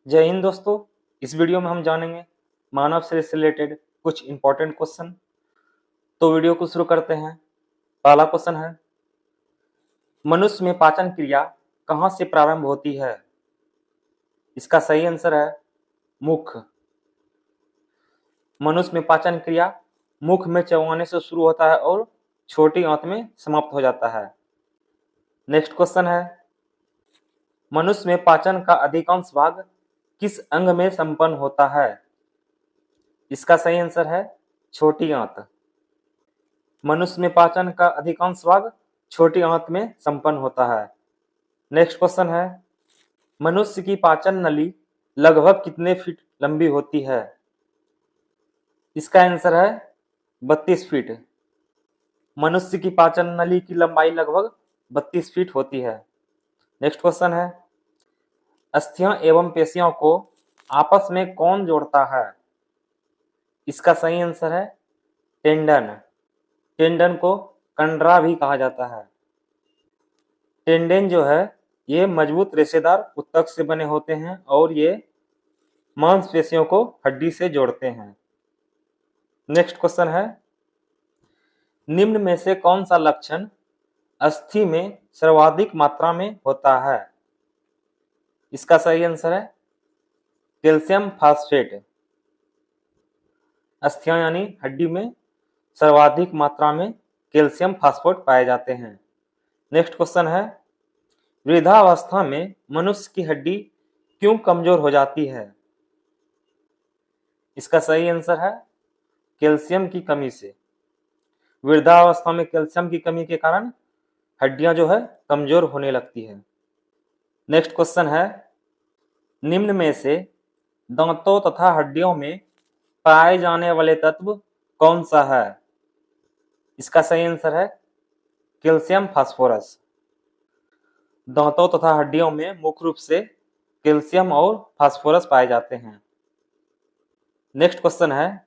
जय हिंद दोस्तों। इस वीडियो में हम जानेंगे मानव शरीर से रिलेटेड कुछ इंपॉर्टेंट क्वेश्चन। तो वीडियो को शुरू करते हैं। पहला क्वेश्चन है, मनुष्य में पाचन क्रिया कहाँ से प्रारंभ होती है? इसका सही आंसर है मुख। मनुष्य में पाचन क्रिया मुख में चबाने से शुरू होता है और छोटी आंत में समाप्त हो जाता है। नेक्स्ट क्वेश्चन है, मनुष्य में पाचन का अधिकांश भाग किस अंग में संपन्न होता है? इसका सही आंसर है छोटी आंत। मनुष्य में पाचन का अधिकांश भाग छोटी आंत में संपन्न होता है। नेक्स्ट क्वेश्चन है, मनुष्य की पाचन नली लगभग कितने फीट लंबी होती है? इसका आंसर है 32 फीट। मनुष्य की पाचन नली की लंबाई लगभग 32 फीट होती है। नेक्स्ट क्वेश्चन है, अस्थियां एवं पेशियों को आपस में कौन जोड़ता है? इसका सही आंसर है टेंडन। टेंडन को कंडरा भी कहा जाता है। टेंडन जो है ये मजबूत रेशेदार उत्तक से बने होते हैं और ये मांसपेशियों को हड्डी से जोड़ते हैं। नेक्स्ट क्वेश्चन है, निम्न में से कौन सा लक्षण अस्थि में सर्वाधिक मात्रा में होता है? इसका सही आंसर है कैल्शियम फास्फेट। अस्थियां यानी हड्डी में सर्वाधिक मात्रा में कैल्शियम फास्फेट पाए जाते हैं। नेक्स्ट क्वेश्चन है, वृद्धावस्था में मनुष्य की हड्डी क्यों कमजोर हो जाती है? इसका सही आंसर है कैल्शियम की कमी से। वृद्धावस्था में कैल्शियम की कमी के कारण हड्डियां जो है कमजोर होने लगती है। नेक्स्ट क्वेश्चन है, निम्न में से दांतों तथा हड्डियों में पाए जाने वाले तत्व कौन सा है? इसका सही आंसर है कैल्शियम फास्फोरस। दांतों तथा हड्डियों में मुख्य रूप से कैल्शियम और फास्फोरस पाए जाते हैं। नेक्स्ट क्वेश्चन है,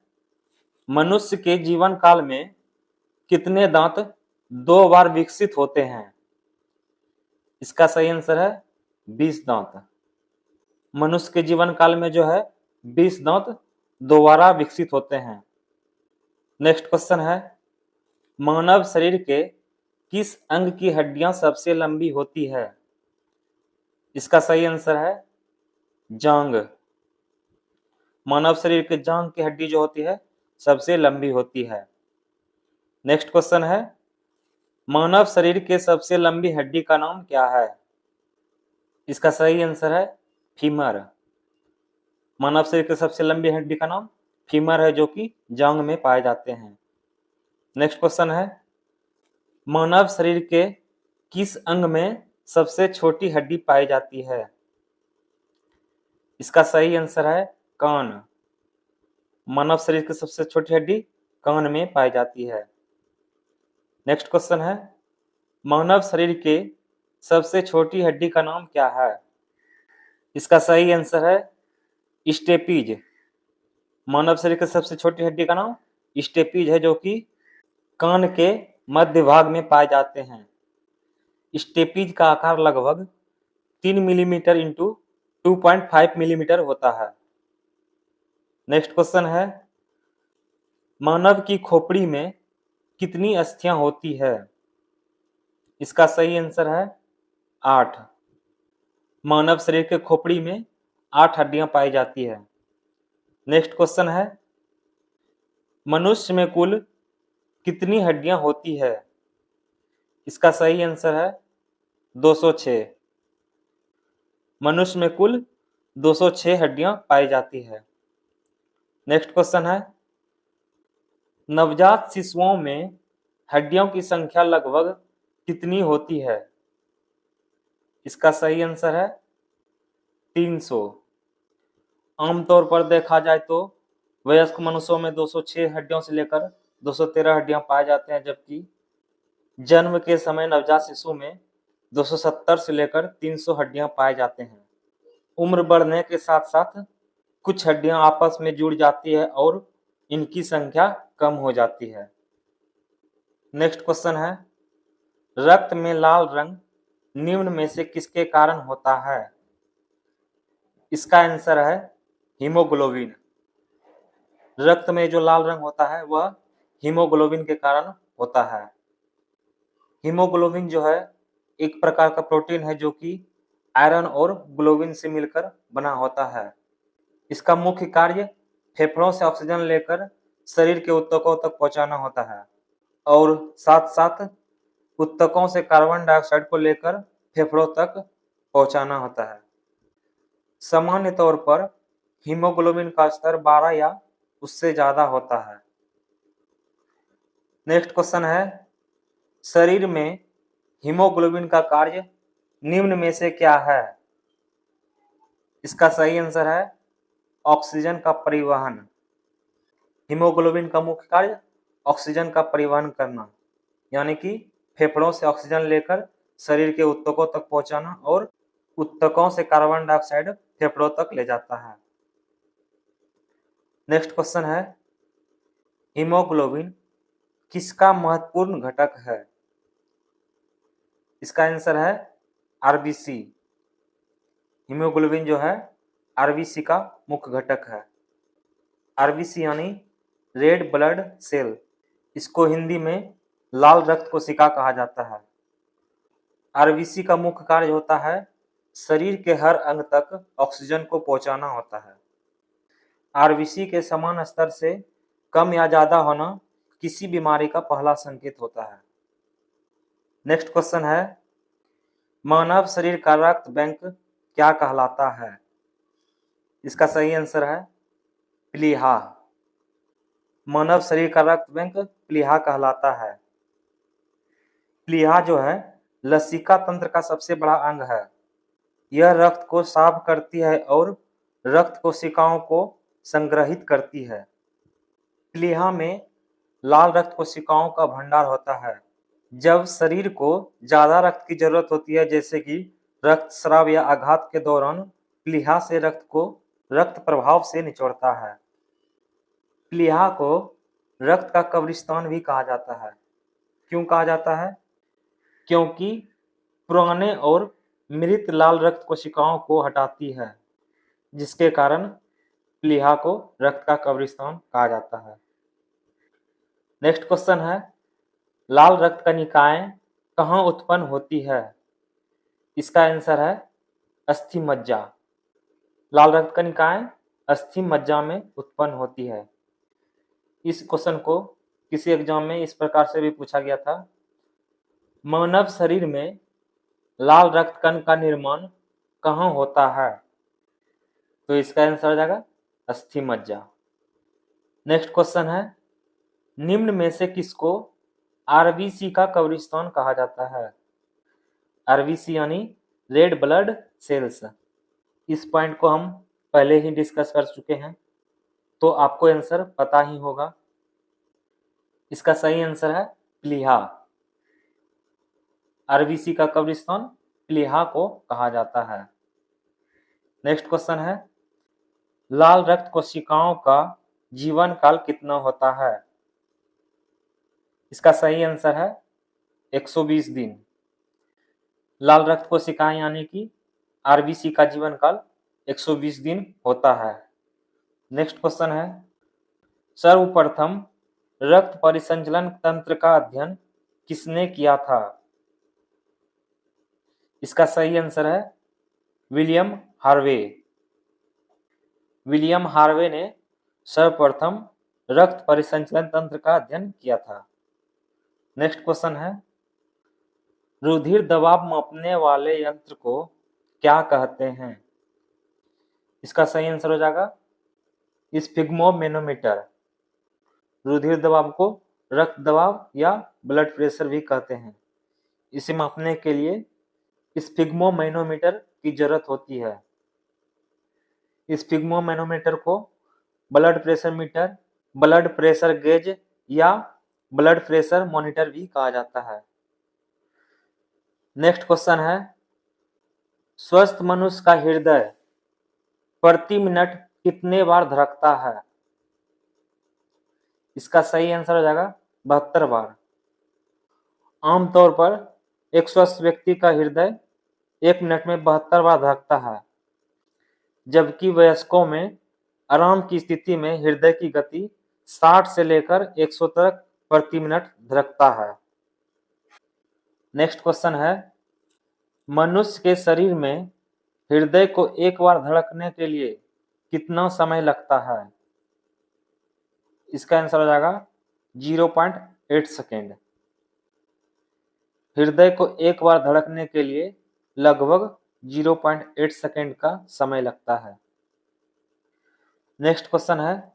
मनुष्य के जीवन काल में कितने दांत 2 बार विकसित होते हैं? इसका सही आंसर है 20 दांत। मनुष्य के जीवन काल में जो है 20 दांत दोबारा विकसित होते हैं। नेक्स्ट क्वेश्चन है, मानव शरीर के किस अंग की हड्डियां सबसे लंबी होती है? इसका सही आंसर है जांघ। मानव शरीर के जांघ की हड्डी जो होती है सबसे लंबी होती है। नेक्स्ट क्वेश्चन है, मानव शरीर के सबसे लंबी हड्डी का नाम क्या है? इसका सही आंसर है फीमर। मानव शरीर की सबसे लंबी हड्डी का नाम फीमर है, जो कि जांघ में पाए जाते हैं। नेक्स्ट क्वेश्चन है, मानव शरीर के किस अंग में सबसे छोटी हड्डी पाई जाती है? इसका सही आंसर है कान। मानव शरीर की सबसे छोटी हड्डी कान में पाई जाती है। नेक्स्ट क्वेश्चन है, मानव शरीर के सबसे छोटी हड्डी का नाम क्या है? इसका सही आंसर है स्टेपीज। मानव शरीर की सबसे छोटी हड्डी का नाम स्टेपीज है, जो कि कान के मध्य भाग में पाए जाते हैं। स्टेपीज का आकार लगभग 3 मिलीमीटर इंटू 2.5 मिलीमीटर होता है। नेक्स्ट क्वेश्चन है, मानव की खोपड़ी में कितनी अस्थियां होती है? इसका सही आंसर है 8। मानव शरीर के खोपड़ी में 8 हड्डियां पाई जाती है। नेक्स्ट क्वेश्चन है, मनुष्य में कुल कितनी हड्डियां होती है? इसका सही आंसर है 206। मनुष्य में कुल 206 हड्डियां पाई जाती है। नेक्स्ट क्वेश्चन है, नवजात शिशुओं में हड्डियों की संख्या लगभग कितनी होती है? इसका सही आंसर है 300। आमतौर पर देखा जाए तो वयस्क मनुष्यों में 206 हड्डियों से लेकर 213 हड्डियां पाए जाते हैं, जबकि जन्म के समय नवजात शिशु में 270 से लेकर 300 हड्डियां पाए जाते हैं। उम्र बढ़ने के साथ साथ कुछ हड्डियां आपस में जुड़ जाती है और इनकी संख्या कम हो जाती है। नेक्स्ट क्वेश्चन है, रक्त में लाल रंग निम्न में से किसके कारण होता है? इसका आंसर है हीमोग्लोबिन। रक्त में जो लाल रंग होता है वह हीमोग्लोबिन के कारण होता है। हीमोग्लोबिन जो है एक प्रकार का प्रोटीन है जो कि आयरन और ग्लोबिन से मिलकर बना होता है। इसका मुख्य कार्य फेफड़ों से ऑक्सीजन लेकर शरीर के ऊतकों तक पहुंचाना होता है और साथ साथ ऊतकों से कार्बन डाइऑक्साइड को लेकर फेफड़ों तक पहुंचाना होता है। सामान्य तौर पर हीमोग्लोबिन का स्तर 12 या उससे ज्यादा होता है। नेक्स्ट क्वेश्चन है, शरीर में हीमोग्लोबिन का कार्य निम्न में से क्या है? इसका सही आंसर है ऑक्सीजन का परिवहन। हीमोग्लोबिन का मुख्य कार्य ऑक्सीजन का परिवहन करना, यानी कि फेफड़ों से ऑक्सीजन लेकर शरीर के ऊतकों तक पहुंचाना और ऊतकों से कार्बन डाइऑक्साइड फेफड़ों तक ले जाता है। नेक्स्ट क्वेश्चन है, हीमोग्लोबिन किसका महत्वपूर्ण घटक है? इसका आंसर है आरबीसी। हीमोग्लोबिन जो है आरबीसी का मुख्य घटक है। आरबीसी यानी रेड ब्लड सेल, इसको हिंदी में लाल रक्त कोशिका कहा जाता है। आरबीसी का मुख्य कार्य होता है शरीर के हर अंग तक ऑक्सीजन को पहुंचाना होता है। आरबीसी के समान स्तर से कम या ज्यादा होना किसी बीमारी का पहला संकेत होता है। नेक्स्ट क्वेश्चन है, मानव शरीर का रक्त बैंक क्या कहलाता है? इसका सही आंसर है प्लीहा। मानव शरीर का रक्त बैंक प्लीहा कहलाता है। प्लीहा जो है लसिका तंत्र का सबसे बड़ा अंग है। यह रक्त को साफ करती है और रक्त कोशिकाओं को संग्रहित करती है। प्लीहा में लाल रक्त कोशिकाओं का भंडार होता है। जब शरीर को ज्यादा रक्त की जरूरत होती है, जैसे कि रक्तस्राव या आघात के दौरान, प्लीहा से रक्त को रक्त प्रभाव से निचोड़ता है। प्लीहा को रक्त का कब्रिस्तान भी कहा जाता है। क्यों कहा जाता है? क्योंकि पुराने और मृत लाल रक्त कोशिकाओं को हटाती है, जिसके कारण प्लीहा को रक्त का कब्रिस्तान कहा जाता है। नेक्स्ट क्वेश्चन है, लाल रक्त कणिकाएं कहाँ उत्पन्न होती है? इसका आंसर है अस्थि मज्जा। लाल रक्त कणिकाएं अस्थि मज्जा में उत्पन्न होती है। इस क्वेश्चन को किसी एग्जाम में इस प्रकार से भी पूछा गया था, मानव शरीर में लाल रक्त कण का निर्माण कहाँ होता है? तो इसका आंसर हो जाएगा अस्थि मज्जा। नेक्स्ट क्वेश्चन है, निम्न में से किसको आरबीसी का कब्रिस्तान कहा जाता है? आरबीसी यानी रेड ब्लड सेल्स। इस पॉइंट को हम पहले ही डिस्कस कर चुके हैं, तो आपको आंसर पता ही होगा। इसका सही आंसर है प्लीहा। आरबीसी का कब्रिस्तान प्लीहा को कहा जाता है। नेक्स्ट क्वेश्चन है, लाल रक्त कोशिकाओं का जीवन काल कितना होता है? इसका सही आंसर है 120 दिन। लाल रक्त कोशिकाएं यानी कि आरबीसी का जीवन काल 120 दिन होता है। नेक्स्ट क्वेश्चन है, सर्वप्रथम रक्त परिसंचलन तंत्र का अध्ययन किसने किया था? इसका सही आंसर है विलियम हार्वे। विलियम हार्वे ने सर्वप्रथम रक्त परिसंचलन तंत्र का अध्ययन किया था। नेक्स्ट क्वेश्चन है, रुधिर दबाव मापने वाले यंत्र को क्या कहते हैं? इसका सही आंसर हो जाएगा स्फिग्मोमेनोमीटर। रुधिर दबाव को रक्त दबाव या ब्लड प्रेशर भी कहते हैं। इसे मापने के लिए स्फिग्मोमेनोमीटर की जरूरत होती है। स्फिग्मोमेनोमीटर को blood pressure meter, blood pressure gauge या ब्लड प्रेशर मॉनिटर भी कहा जाता है। नेक्स्ट क्वेश्चन है, स्वस्थ मनुष्य का हृदय प्रति मिनट कितने बार धड़कता है? इसका सही आंसर हो जाएगा 72 बार। आमतौर पर एक स्वस्थ व्यक्ति का हृदय 1 मिनट में 72 बार धड़कता है। जबकि वयस्कों में आराम की स्थिति में हृदय की गति 60 से लेकर 100 तक प्रति मिनट धड़कता है। नेक्स्ट क्वेश्चन है, मनुष्य के शरीर में हृदय को एक बार धड़कने के लिए कितना समय लगता है? इसका आंसर हो जाएगा 0.8 सेकेंड। हृदय को एक बार धड़कने के लिए लगभग 0.8 सेकेंड का समय लगता है। नेक्स्ट क्वेश्चन है,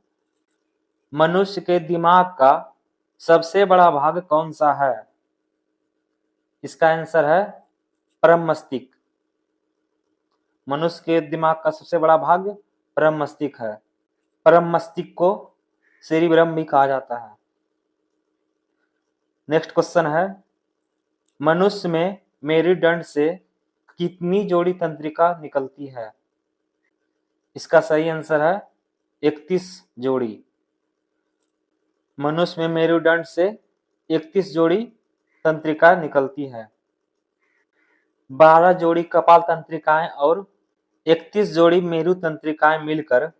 मनुष्य के दिमाग का सबसे बड़ा भाग कौन सा है? इसका आंसर है परम मस्तिष्क। मनुष्य के दिमाग का सबसे बड़ा भाग परम मस्तिष्क है। परम मस्तिष्क को सेरिब्रम भी कहा जाता है। नेक्स्ट क्वेश्चन है, मनुष्य में मेरुदंड से कितनी जोड़ी तंत्रिका निकलती है? इसका सही आंसर है 31 जोड़ी। मनुष्य में मेरुदंड से 31 जोड़ी तंत्रिका निकलती है। 12 जोड़ी कपाल तंत्रिकाएं और 31 जोड़ी मेरु तंत्रिकाएं मिलकर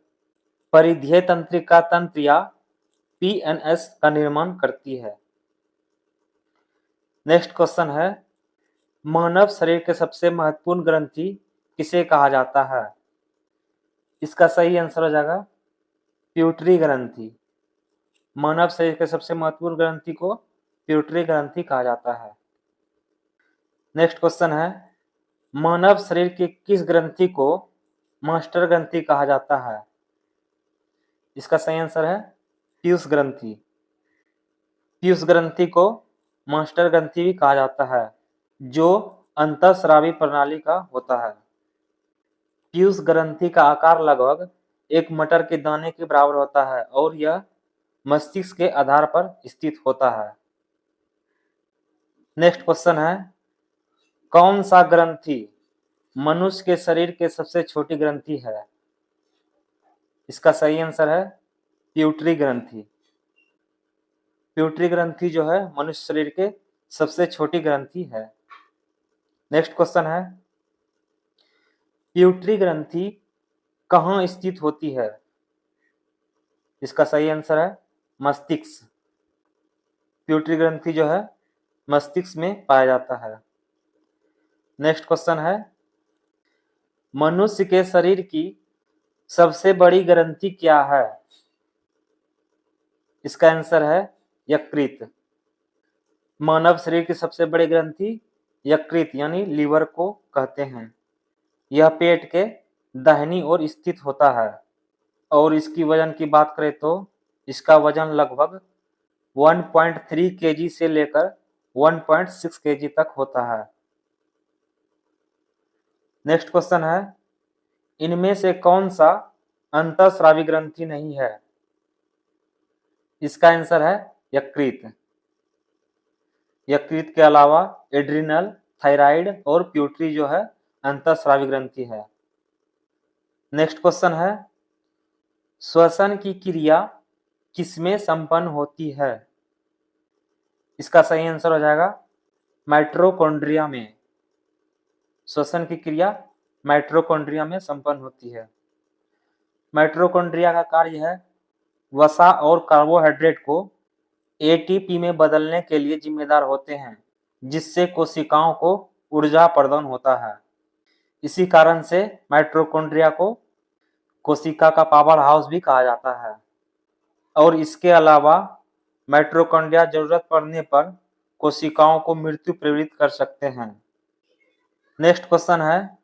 परिधीय तंत्रिका तंत्र या पीएनएस का निर्माण करती है। नेक्स्ट क्वेश्चन है, मानव शरीर के सबसे महत्वपूर्ण ग्रंथि किसे कहा जाता है? इसका सही आंसर हो जाएगा प्यूटरी ग्रंथि। मानव शरीर के सबसे महत्वपूर्ण ग्रंथि को प्यूटरी ग्रंथि कहा जाता है। नेक्स्ट क्वेश्चन है, मानव शरीर की किस ग्रंथि को मास्टर ग्रंथि कहा जाता है? इसका सही आंसर है पीयूष ग्रंथि। पीयूष ग्रंथि को मास्टर ग्रंथि भी कहा जाता है, जो अंतःस्रावी प्रणाली का होता है। पीयूष ग्रंथि का आकार लगभग एक मटर के दाने के बराबर होता है और यह मस्तिष्क के आधार पर स्थित होता है। नेक्स्ट क्वेश्चन है, कौन सा ग्रंथि मनुष्य के शरीर के सबसे छोटी ग्रंथि है? इसका सही आंसर है प्यूटरी ग्रंथि। प्यूटरी ग्रंथि जो है मनुष्य शरीर के सबसे छोटी ग्रंथि है। नेक्स्ट क्वेश्चन है, प्यूटरी ग्रंथि कहाँ स्थित होती है? इसका सही आंसर है मस्तिष्क। प्यूटरी ग्रंथि जो है मस्तिष्क में पाया जाता है। नेक्स्ट क्वेश्चन है, मनुष्य के शरीर की सबसे बड़ी ग्रंथि क्या है? इसका आंसर है यकृत। मानव शरीर की सबसे बड़ी ग्रंथि यकृत यानी लीवर को कहते हैं। यह पेट के दाहिनी ओर स्थित होता है और इसकी वजन की बात करें तो इसका वजन लगभग 1.3 केजी से लेकर 1.6 केजी तक होता है। नेक्स्ट क्वेश्चन है, इनमें से कौन सा अंतःस्रावी ग्रंथि नहीं है? इसका आंसर है यकृत। यकृत के अलावा एड्रिनल, थायराइड और प्यूटरी जो है अंतःस्रावी ग्रंथि है। नेक्स्ट क्वेश्चन है, श्वसन की क्रिया किसमें संपन्न होती है? इसका सही आंसर हो जाएगा माइटोकॉन्ड्रिया में। श्वसन की क्रिया माइटोकॉन्ड्रिया में संपन्न होती है। माइटोकॉन्ड्रिया का कार्य है वसा और कार्बोहाइड्रेट को एटीपी में बदलने के लिए जिम्मेदार होते हैं, जिससे कोशिकाओं को ऊर्जा प्रदान होता है। इसी कारण से माइटोकॉन्ड्रिया को कोशिका का पावर हाउस भी कहा जाता है। और इसके अलावा माइटोकॉन्ड्रिया जरूरत पड़ने पर कोशिकाओं को मृत्यु प्रेरित कर सकते हैं। नेक्स्ट क्वेश्चन है,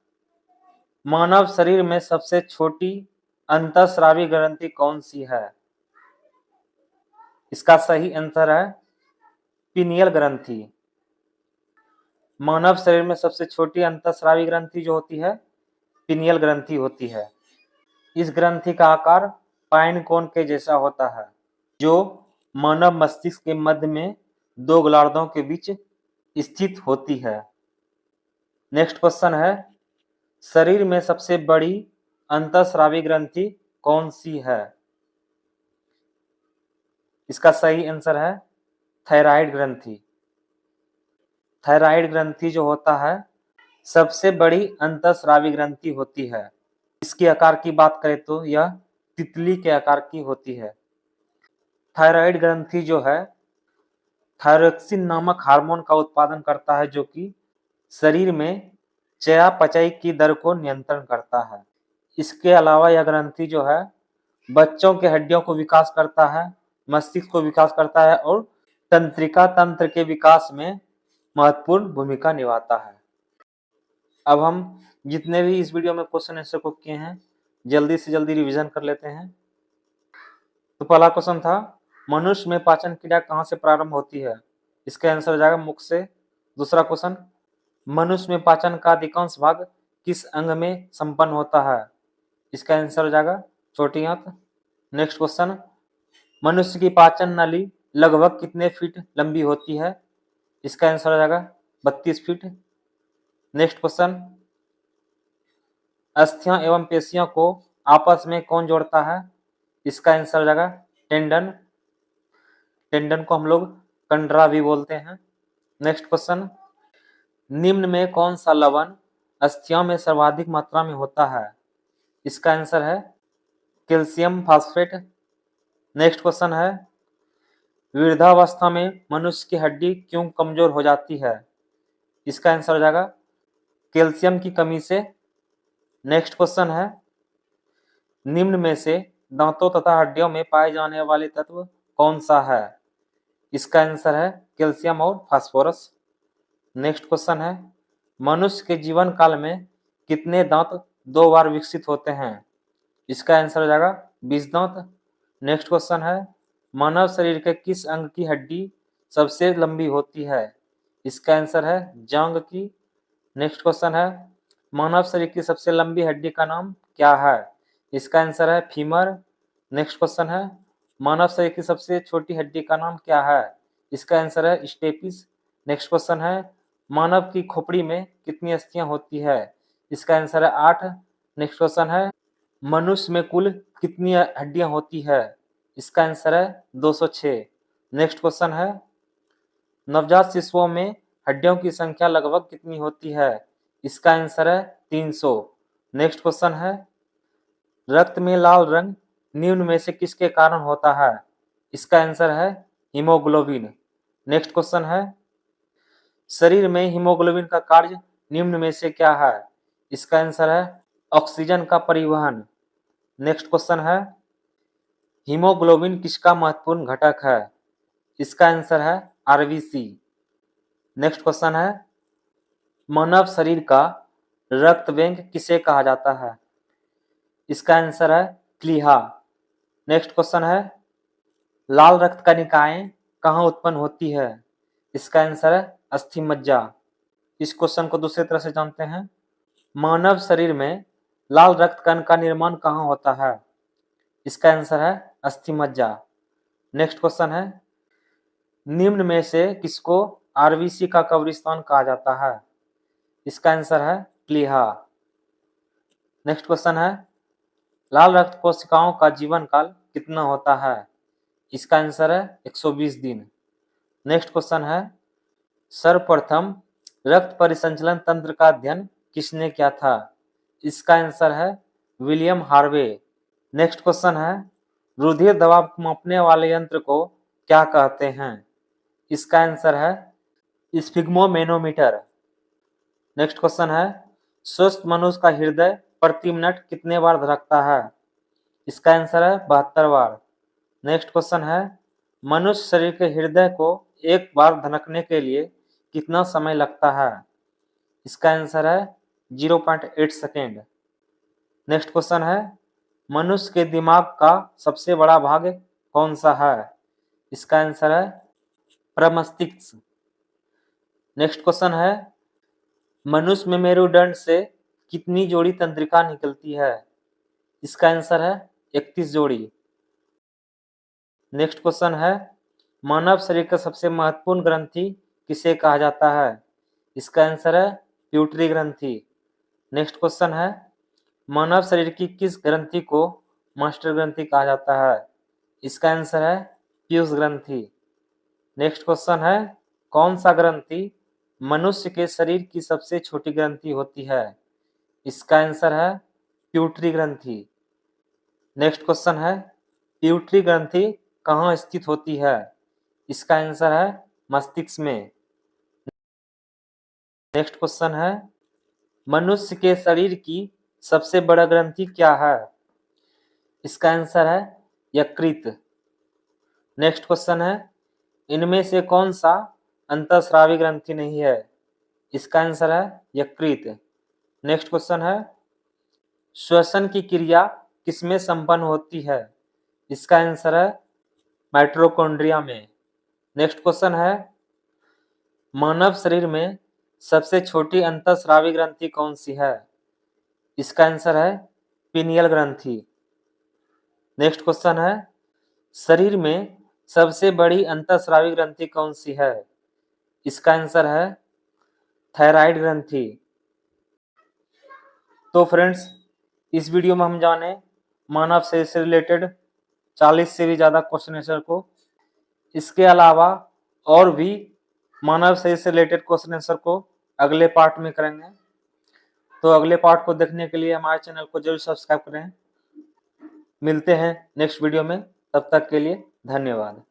मानव शरीर में सबसे छोटी अंतःस्रावी ग्रंथि कौन सी है? इसका सही आंसर है पीनियल ग्रंथि। मानव शरीर में सबसे छोटी अंतःस्रावी ग्रंथि जो होती है पीनियल ग्रंथि होती है। इस ग्रंथि का आकार पाइन कोन के जैसा होता है, जो मानव मस्तिष्क के मध्य में दो गोलार्धों के बीच स्थित होती है। नेक्स्ट क्वेश्चन है, शरीर में सबसे बड़ी अंतःस्रावी ग्रंथि कौन सी है? इसका सही आंसर है थायराइड ग्रंथि। थायराइड ग्रंथि जो होता है सबसे बड़ी अंतःस्रावी ग्रंथि होती है। इसके आकार की बात करें तो यह तितली के आकार की होती है। थायराइड ग्रंथि जो है थायरोक्सिन नामक हार्मोन का उत्पादन करता है, जो कि शरीर में चयापचय की दर को नियंत्रण करता है। इसके अलावा यह ग्रंथि जो है बच्चों के हड्डियों को विकास करता है, मस्तिष्क को विकास करता है और तंत्रिका तंत्र के विकास में महत्वपूर्ण भूमिका निभाता है। अब हम जितने भी इस वीडियो में क्वेश्चन आंसर को किए हैं जल्दी से जल्दी रिवीजन कर लेते हैं। तो पहला क्वेश्चन था मनुष्य में पाचन क्रिया कहाँ से प्रारंभ होती है? इसका आंसर हो जाएगा मुख से। दूसरा क्वेश्चन मनुष्य में पाचन का अधिकांश भाग किस अंग में संपन्न होता है? इसका आंसर हो जाएगा छोटी आंत। नेक्स्ट क्वेश्चन मनुष्य की पाचन नली लगभग कितने फीट लंबी होती है? इसका आंसर हो जाएगा 32 फीट। नेक्स्ट क्वेश्चन अस्थियां एवं पेशियों को आपस में कौन जोड़ता है? इसका आंसर हो जाएगा टेंडन। टेंडन को हम लोग कंडरा भी बोलते हैं। नेक्स्ट क्वेश्चन निम्न में कौन सा लवण अस्थियों में सर्वाधिक मात्रा में होता है? इसका आंसर है कैल्शियम फास्फेट। नेक्स्ट क्वेश्चन है वृद्धावस्था में मनुष्य की हड्डी क्यों कमजोर हो जाती है? इसका आंसर हो जाएगा कैल्शियम की कमी से। नेक्स्ट क्वेश्चन है निम्न में से दांतों तथा हड्डियों में पाए जाने वाले तत्व कौन सा है? इसका आंसर है कैल्शियम और फास्फोरस। नेक्स्ट क्वेश्चन है मनुष्य के जीवन काल में कितने दांत 2 बार विकसित होते हैं? इसका आंसर हो जाएगा 20 दांत। नेक्स्ट क्वेश्चन है मानव शरीर के किस अंग की हड्डी सबसे लंबी होती है? इसका आंसर है जांघ की। नेक्स्ट क्वेश्चन है मानव शरीर की सबसे लंबी हड्डी का नाम क्या है? इसका आंसर है फीमर। नेक्स्ट क्वेश्चन है मानव शरीर की सबसे छोटी हड्डी का नाम क्या है? इसका आंसर है स्टेपिस। नेक्स्ट क्वेश्चन है मानव की खोपड़ी में कितनी अस्थियां होती है? इसका आंसर है 8। नेक्स्ट क्वेश्चन है मनुष्य में कुल कितनी हड्डियां होती है? इसका आंसर है 206। नेक्स्ट क्वेश्चन है नवजात शिशुओं में हड्डियों की संख्या लगभग कितनी होती है? इसका आंसर है 300। नेक्स्ट क्वेश्चन है रक्त में लाल रंग निम्न में से किसके कारण होता है? इसका आंसर है हीमोग्लोबिन। नेक्स्ट क्वेश्चन है शरीर में हीमोग्लोबिन का कार्य निम्न में से क्या है? इसका आंसर है ऑक्सीजन का परिवहन। नेक्स्ट क्वेश्चन है हीमोग्लोबिन किसका महत्वपूर्ण घटक है? इसका आंसर है आरबीसी। नेक्स्ट क्वेश्चन है मानव शरीर का रक्त बैंक किसे कहा जाता है? इसका आंसर है प्लीहा। नेक्स्ट क्वेश्चन है लाल रक्त कणिकाएं कहाँ उत्पन्न होती है? इसका आंसर है अस्थि मज्जा। इस क्वेश्चन को दूसरी तरह से जानते हैं मानव शरीर में लाल रक्त कण का निर्माण कहाँ होता है? इसका आंसर है अस्थि मज्जा। नेक्स्ट क्वेश्चन है निम्न में से किसको आरबीसी का कब्रिस्तान कहा जाता है? इसका आंसर है प्लीहा। नेक्स्ट क्वेश्चन है लाल रक्त कोशिकाओं का जीवन काल कितना होता है? इसका आंसर है 120 दिन। नेक्स्ट क्वेश्चन है सर्वप्रथम रक्त परिसंचलन तंत्र का अध्ययन किसने किया था? इसका आंसर है विलियम हार्वे। नेक्स्ट क्वेश्चन है रुधिर दबाव मापने वाले यंत्र को क्या कहते हैं? इसका आंसर है स्फिग्मोमेनोमीटर। नेक्स्ट क्वेश्चन है स्वस्थ मनुष्य का हृदय प्रति मिनट कितने बार धड़कता है? इसका आंसर है 72 बार। नेक्स्ट क्वेश्चन है मनुष्य शरीर के हृदय को एक बार धड़कने के लिए कितना समय लगता है? इसका आंसर है 0.8 सेकेंड। नेक्स्ट क्वेश्चन है मनुष्य के दिमाग का सबसे बड़ा भाग कौन सा है? इसका आंसर है प्रमस्तिष्क। नेक्स्ट क्वेश्चन है मनुष्य में मेरुदंड से कितनी जोड़ी तंत्रिका निकलती है? इसका आंसर है 31 जोड़ी। नेक्स्ट क्वेश्चन है मानव शरीर का सबसे महत्वपूर्ण ग्रंथि किसे कहा जाता है? इसका आंसर है प्यूटरी ग्रंथि। नेक्स्ट क्वेश्चन है मानव शरीर की किस ग्रंथि को मास्टर ग्रंथि कहा जाता है? इसका आंसर है पीयूष ग्रंथि। नेक्स्ट क्वेश्चन है कौन सा ग्रंथि मनुष्य के शरीर की सबसे छोटी ग्रंथि होती है? इसका आंसर है प्यूटरी ग्रंथि। नेक्स्ट क्वेश्चन है प्यूटरी ग्रंथि कहाँ स्थित होती है? इसका आंसर है मस्तिष्क में। नेक्स्ट क्वेश्चन है मनुष्य के शरीर की सबसे बड़ा ग्रंथि क्या है? इसका आंसर है यकृत। नेक्स्ट क्वेश्चन है इनमें से कौन सा अंतःस्रावी ग्रंथि नहीं है? इसका आंसर है यकृत। नेक्स्ट क्वेश्चन है श्वसन की क्रिया किसमें संपन्न होती है? इसका आंसर है माइटोकॉन्ड्रिया में। नेक्स्ट क्वेश्चन है मानव शरीर में सबसे छोटी अंतःस्रावी ग्रंथि कौन सी है? इसका आंसर है पीनियल ग्रंथि। नेक्स्ट क्वेश्चन है शरीर में सबसे बड़ी अंतःस्रावी ग्रंथि कौन सी है? इसका आंसर है थायराइड ग्रंथि। तो फ्रेंड्स इस वीडियो में हम जाने मानव शरीर से रिलेटेड 40 से भी ज्यादा क्वेश्चन आंसर को। इसके अलावा और भी मानव शरीर से रिलेटेड क्वेश्चन आंसर को अगले पार्ट में करेंगे। तो अगले पार्ट को देखने के लिए हमारे चैनल को जरूर सब्सक्राइब करें। मिलते हैं नेक्स्ट वीडियो में, तब तक के लिए धन्यवाद।